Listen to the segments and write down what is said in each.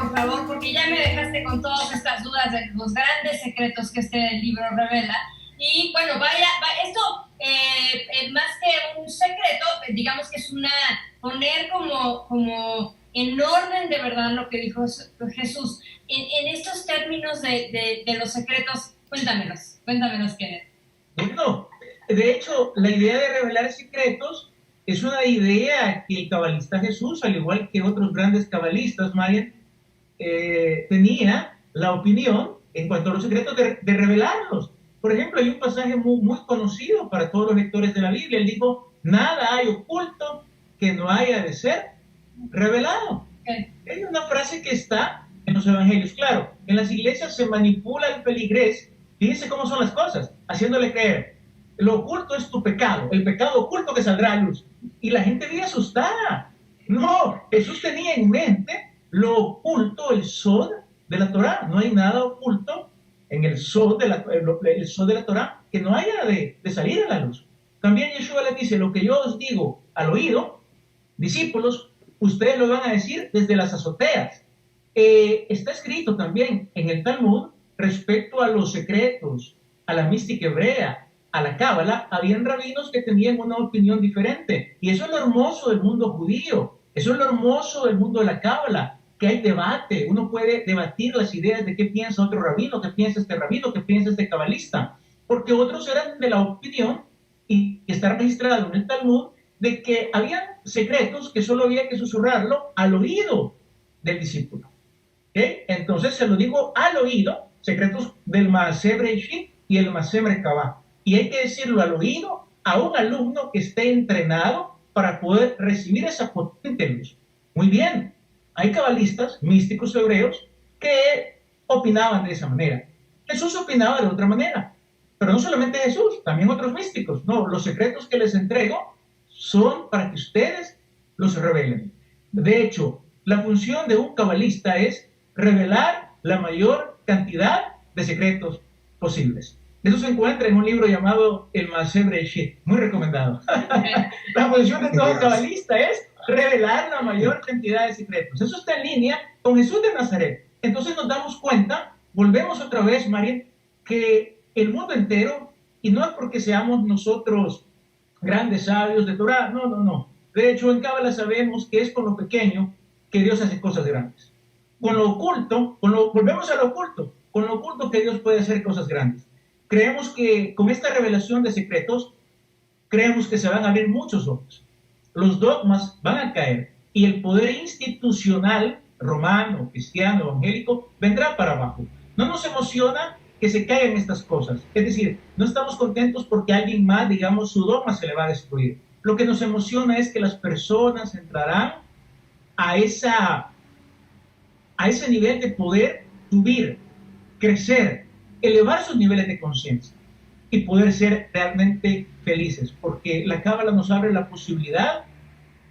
por favor, porque ya me dejaste con todas estas dudas de los grandes secretos que este libro revela. Y bueno, esto más que un secreto, digamos que es poner como en orden de verdad lo que dijo Jesús. En estos términos de los secretos, cuéntamelos, Kenneth. Bueno, de hecho, la idea de revelar secretos es una idea que el cabalista Jesús, al igual que otros grandes cabalistas, Marian, tenía la opinión en cuanto a los secretos de revelarlos. Por ejemplo, hay un pasaje muy conocido para todos los lectores de la Biblia. Él dijo, nada hay oculto que no haya de ser revelado. Es una frase que está en los evangelios. Claro, en las iglesias se manipula el peligrés. Fíjense cómo son las cosas, haciéndole creer, lo oculto es tu pecado, el pecado oculto que saldrá a luz. Y la gente vive asustada. No, Jesús tenía en mente lo oculto, el sod de la Torá. No hay nada oculto en el sod de la Torá que no haya de salir a la luz. También Yeshua les dice, lo que yo os digo al oído, discípulos, ustedes lo van a decir desde las azoteas. Está escrito también en el Talmud respecto a los secretos, a la mística hebrea, a la cábala. Habían rabinos que tenían una opinión diferente. Y eso es lo hermoso del mundo judío. Eso es lo hermoso del mundo de la cábala, que hay debate. Uno puede debatir las ideas de qué piensa otro rabino, qué piensa este rabino, qué piensa este cabalista. Porque otros eran de la opinión, y está registrado en el Talmud, de que habían secretos que solo había que susurrarlo al oído del discípulo. ¿Okay? Entonces se lo digo al oído, secretos del Maaseh Bereshit y el Maaseh Merkabah. Y hay que decirlo al oído a un alumno que esté entrenado para poder recibir esa potente luz. Muy bien, hay cabalistas, místicos hebreos, que opinaban de esa manera. Jesús opinaba de otra manera. Pero no solamente Jesús, también otros místicos. No, los secretos que les entrego son para que ustedes los revelen. De hecho, la función de un cabalista es revelar la mayor cantidad de secretos posibles. Eso se encuentra en un libro llamado El Maaseh Bereshit, muy recomendado. La función de todo cabalista es revelar la mayor cantidad de secretos. Eso está en línea con Jesús de Nazaret. Entonces nos damos cuenta, volvemos otra vez, María, que el mundo entero, y no es porque seamos nosotros grandes sabios de Torah, no. De hecho, en Cábala sabemos que es con lo pequeño que Dios hace cosas grandes. Con lo oculto, volvemos a lo oculto, con lo oculto que Dios puede hacer cosas grandes. Creemos que con esta revelación de secretos, creemos que se van a abrir muchos ojos. Los dogmas van a caer y el poder institucional, romano, cristiano, evangélico, vendrá para abajo. No nos emociona que se caigan estas cosas. Es decir, no estamos contentos porque alguien más, digamos, su dogma se le va a destruir. Lo que nos emociona es que las personas entrarán a ese nivel de poder subir, crecer, elevar sus niveles de conciencia y poder ser realmente felices, porque la Cábala nos abre la posibilidad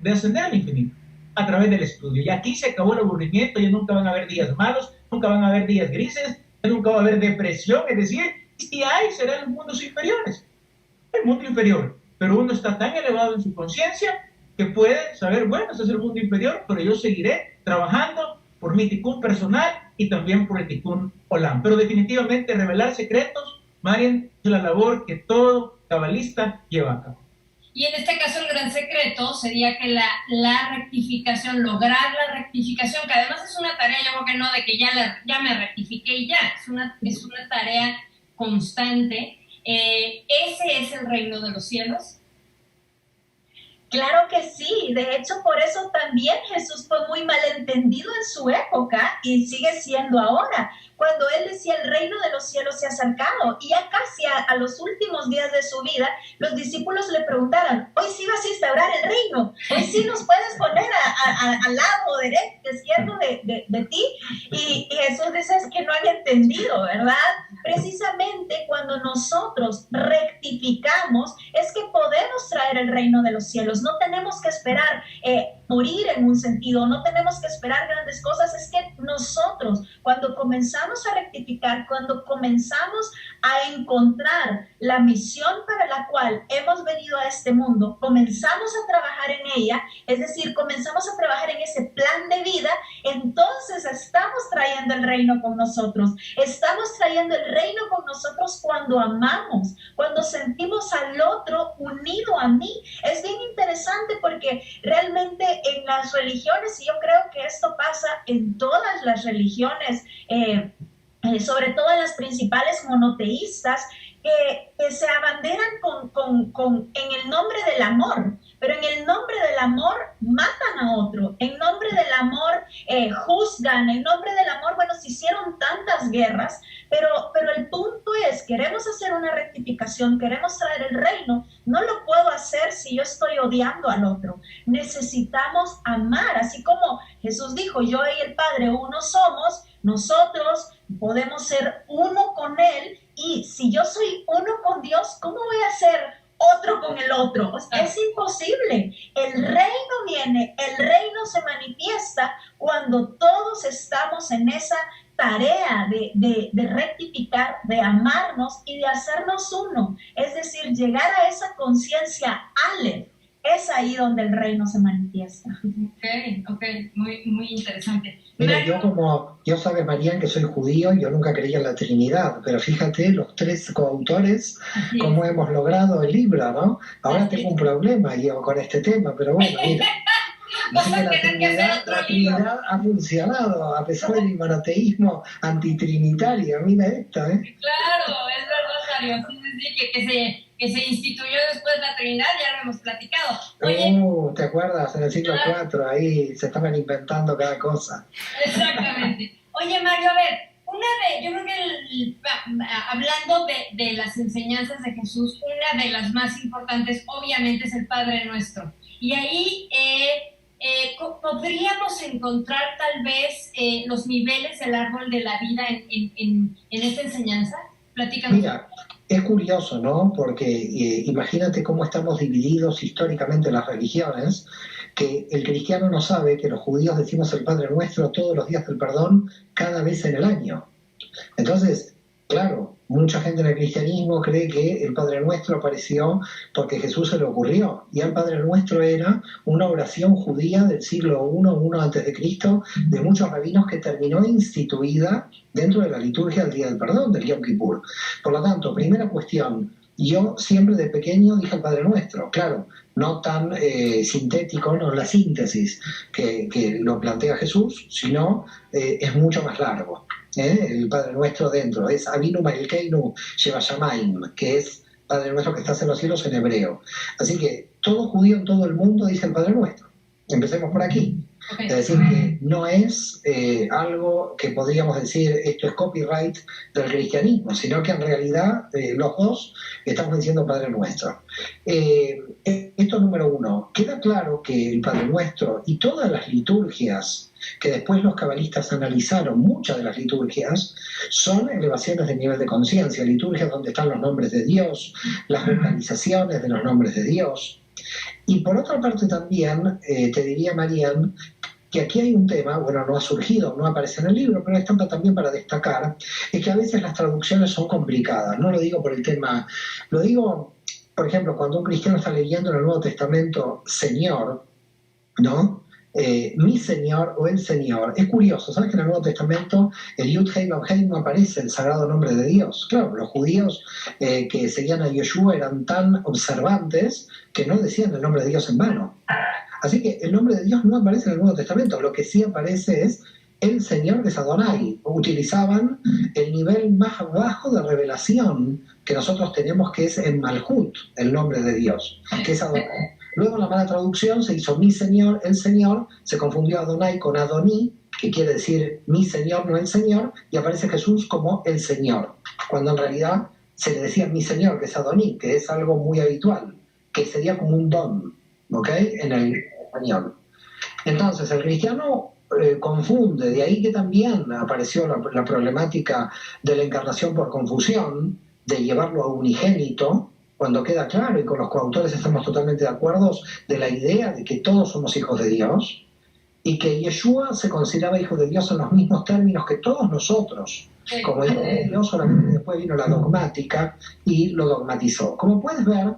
de ascender al infinito a través del estudio. Y aquí se acabó el aburrimiento, ya nunca van a haber días malos, nunca van a haber días grises, ya nunca va a haber depresión. Es decir, si hay, serán los mundos inferiores, el mundo inferior, pero uno está tan elevado en su conciencia que puede saber, bueno, ese es el mundo inferior, pero yo seguiré trabajando por mi tikkun personal y también por el tikkun olam. Pero definitivamente revelar secretos, Marian, es la labor que todo cabalista lleva a cabo. Y en este caso el gran secreto sería que la rectificación, lograr la rectificación, que además es una tarea, yo creo que no, de que ya me rectifiqué y ya, es una tarea constante. ¿Ese es el reino de los cielos? Claro que sí, de hecho por eso también Jesús fue muy malentendido en su época y sigue siendo ahora, cuando él decía el reino de los cielos se ha acercado, y ya casi a los últimos días de su vida, los discípulos le preguntaron, hoy sí vas a instaurar el reino, hoy sí nos puedes poner al lado derecho, izquierdo de ti, y Jesús dice que no han entendido, ¿verdad? Precisamente cuando nosotros rectificamos es que podemos traer el reino de los cielos. No tenemos que esperar morir en un sentido, no tenemos que esperar grandes cosas. Es que nosotros, cuando comenzamos a rectificar, cuando comenzamos a encontrar la misión para la cual hemos venido a este mundo, comenzamos a trabajar en ella, es decir, comenzamos a trabajar en ese plan de vida, entonces estamos trayendo el reino con nosotros. Estamos trayendo el reino con nosotros cuando amamos, cuando sentimos al otro unido a mí. Es bien interesante porque realmente en las religiones, y yo creo que esto pasa en todas las religiones, sobre todo en las principales monoteístas, que se abanderan en el nombre del amor, pero en el nombre del amor matan a otro, en nombre del amor juzgan, en nombre del amor, bueno, se hicieron tantas guerras, pero el punto es, queremos hacer una rectificación, queremos traer el reino, no lo puedo hacer si yo estoy odiando al otro. Necesitamos amar, así como Jesús dijo, yo y el Padre uno somos, nosotros podemos ser uno con Él, y si yo soy uno con Dios, ¿cómo voy a ser otro con el otro? Es imposible. El reino viene, el reino se manifiesta cuando todos estamos en esa tarea de rectificar, de amarnos y de hacernos uno. Es decir, llegar a esa conciencia Aleph. Es ahí donde el reino se manifiesta. Ok, muy interesante. Mira, yo sabes, Marian, que soy judío, yo nunca creía en la Trinidad, pero fíjate, los tres coautores, cómo hemos logrado el libro, ¿no? Ahora tengo un problema yo con este tema, pero bueno, mira. La Trinidad ha funcionado, a pesar de mi monoteísmo antitrinitario. Mira esto, ¿eh? Claro, es verdad, Mario. Sí, que se instituyó después la Trinidad, ya lo hemos platicado. Oye, ¿te acuerdas? En el siglo IV, ahí se estaban inventando cada cosa. Exactamente. Oye, Mario, a ver, yo creo que hablando de las enseñanzas de Jesús, una de las más importantes, obviamente, es el Padre Nuestro. Y ahí podríamos encontrar tal vez los niveles del árbol de la vida en esta enseñanza. Platícanos. Mira, es curioso, ¿no? Porque imagínate cómo estamos divididos históricamente las religiones, que el cristiano no sabe que los judíos decimos el Padre Nuestro todos los días del perdón, cada vez en el año. Entonces, claro, mucha gente en el cristianismo cree que el Padre Nuestro apareció porque Jesús se le ocurrió, y el Padre Nuestro era una oración judía del siglo I antes de Cristo, de muchos rabinos, que terminó instituida dentro de la liturgia del Día del Perdón, del Yom Kippur. Por lo tanto, primera cuestión, yo siempre de pequeño dije el Padre Nuestro, claro, no tan sintético, no la síntesis que lo plantea Jesús, sino es mucho más largo. El Padre Nuestro dentro es Avinu Malkeinu Sheva Shamayim, que es Padre Nuestro que estás en los cielos en hebreo. Así que todo judío en todo el mundo dice el Padre Nuestro. Empecemos por aquí. Okay. Es decir, que no es algo que podríamos decir esto es copyright del cristianismo, sino que en realidad los dos estamos diciendo Padre Nuestro. Esto número uno. Queda claro que el Padre Nuestro y todas las liturgias que después los cabalistas analizaron, muchas de las liturgias, son elevaciones de nivel de conciencia, liturgias donde están los nombres de Dios, las vocalizaciones de los nombres de Dios. Y por otra parte también, te diría, Marian, que aquí hay un tema, bueno, no ha surgido, no aparece en el libro, pero está también para destacar, es que a veces las traducciones son complicadas. No lo digo por el tema, lo digo, por ejemplo, cuando un cristiano está leyendo en el Nuevo Testamento Señor, ¿no? Mi Señor o el Señor. Es curioso, ¿sabes que en el Nuevo Testamento el Yud Hei Vav Hei no aparece el sagrado nombre de Dios? Claro, los judíos que seguían a Yoshua eran tan observantes que no decían el nombre de Dios en vano. Así que el nombre de Dios no aparece en el Nuevo Testamento. Lo que sí aparece es el Señor, que es Adonai. Utilizaban el nivel más bajo de revelación que nosotros tenemos, que es en Malhut, el nombre de Dios, que es Adonai. Luego en la mala traducción se hizo mi Señor, el Señor, se confundió Adonai con Adoní, que quiere decir mi Señor, no el Señor, y aparece Jesús como el Señor, cuando en realidad se le decía mi Señor, que es Adoní, que es algo muy habitual, que sería como un don, ¿ok? En el español. Entonces el cristiano confunde, de ahí que también apareció la problemática de la encarnación por confusión, de llevarlo a unigénito, cuando queda claro, y con los coautores estamos totalmente de acuerdo, de la idea de que todos somos hijos de Dios, y que Yeshua se consideraba hijo de Dios en los mismos términos que todos nosotros, como hijo de Dios, solamente después vino la dogmática y lo dogmatizó. Como puedes ver,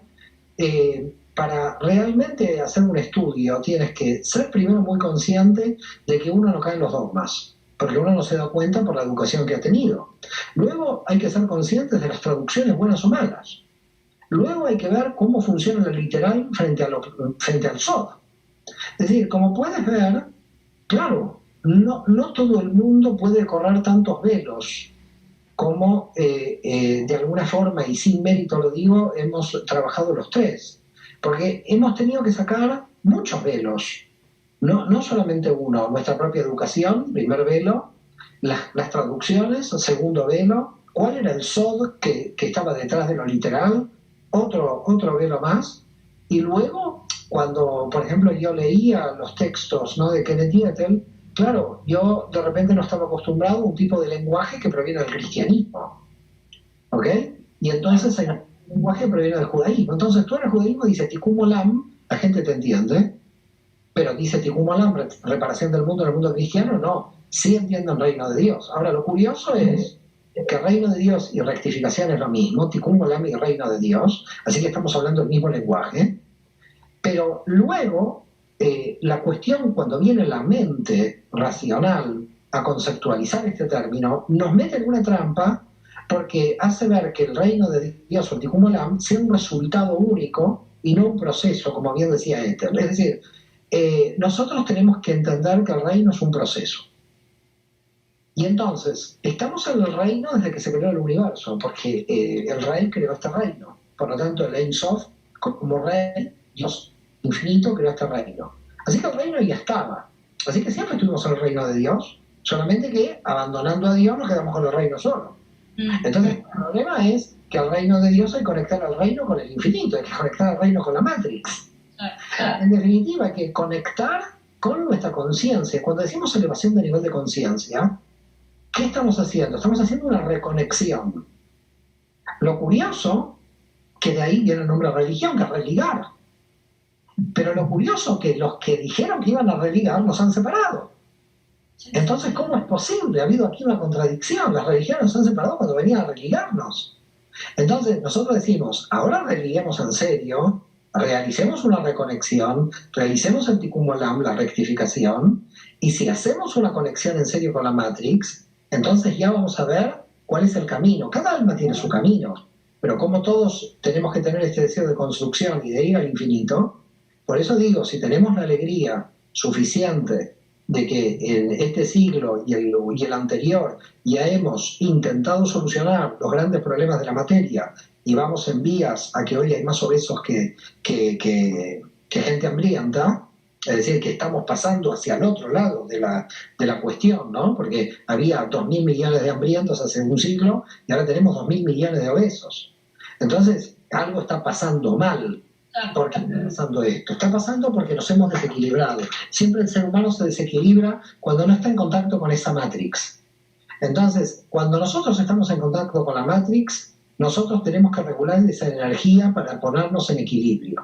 para realmente hacer un estudio tienes que ser primero muy consciente de que uno no cae en los dogmas, porque uno no se da cuenta por la educación que ha tenido. Luego hay que ser conscientes de las traducciones buenas o malas. Luego hay que ver cómo funciona el literal frente al SOD. Es decir, como puedes ver, claro, no todo el mundo puede correr tantos velos como de alguna forma, y sin mérito lo digo, hemos trabajado los tres. Porque hemos tenido que sacar muchos velos, no solamente uno, nuestra propia educación, primer velo, las traducciones, segundo velo, cuál era el SOD que estaba detrás de lo literal, otro velo más, y luego, cuando, por ejemplo, yo leía los textos, ¿no?, de Kenneth Dietel, claro, yo de repente no estaba acostumbrado a un tipo de lenguaje que proviene del cristianismo, ¿ok? Y entonces hay un lenguaje que proviene del judaísmo. Entonces tú en el judaísmo dices Tikkun Olam, la gente te entiende, pero dice Tikkun Olam, reparación del mundo en el mundo cristiano, no, sí entienden reino de Dios. Ahora lo curioso es que reino de Dios y rectificación es lo mismo, Tikkun Olam y reino de Dios, así que estamos hablando del mismo lenguaje, pero luego la cuestión, cuando viene la mente racional a conceptualizar este término, nos mete en una trampa porque hace ver que el reino de Dios o Tikkun Olam sea un resultado único y no un proceso, como bien decía Ethel. Es decir, nosotros tenemos que entender que el reino es un proceso. Y entonces, estamos en el reino desde que se creó el universo, porque el rey creó este reino. Por lo tanto, el Ein Sof, como rey, Dios infinito, creó este reino. Así que el reino ya estaba. Así que siempre estuvimos en el reino de Dios, solamente que abandonando a Dios nos quedamos con el reino solo. Entonces, el problema es que al reino de Dios hay que conectar al reino con el infinito, hay que conectar al reino con la Matrix. En definitiva, hay que conectar con nuestra conciencia. Cuando decimos elevación de nivel de conciencia, ¿qué estamos haciendo? Estamos haciendo una reconexión. Lo curioso, que de ahí viene el nombre religión, que es religar. Pero lo curioso que los que dijeron que iban a religar nos han separado. Entonces, ¿cómo es posible? Ha habido aquí una contradicción. Las religiones nos han separado cuando venían a religarnos. Entonces, nosotros decimos, ahora religuemos en serio, realicemos una reconexión, realicemos el Tikkun Olam, la rectificación, y si hacemos una conexión en serio con la Matrix, entonces ya vamos a ver cuál es el camino. Cada alma tiene su camino, pero como todos tenemos que tener este deseo de construcción y de ir al infinito, por eso digo, si tenemos la alegría suficiente de que en este siglo y el anterior ya hemos intentado solucionar los grandes problemas de la materia y vamos en vías a que hoy hay más obesos que gente hambrienta, es decir, que estamos pasando hacia el otro lado de la cuestión, ¿no? Porque había 2.000 millones de hambrientos hace un siglo y ahora tenemos 2.000 millones de obesos. Entonces, algo está pasando mal. ¿Por qué está pasando esto? Está pasando porque nos hemos desequilibrado. Siempre el ser humano se desequilibra cuando no está en contacto con esa Matrix. Entonces, cuando nosotros estamos en contacto con la Matrix, nosotros tenemos que regular esa energía para ponernos en equilibrio.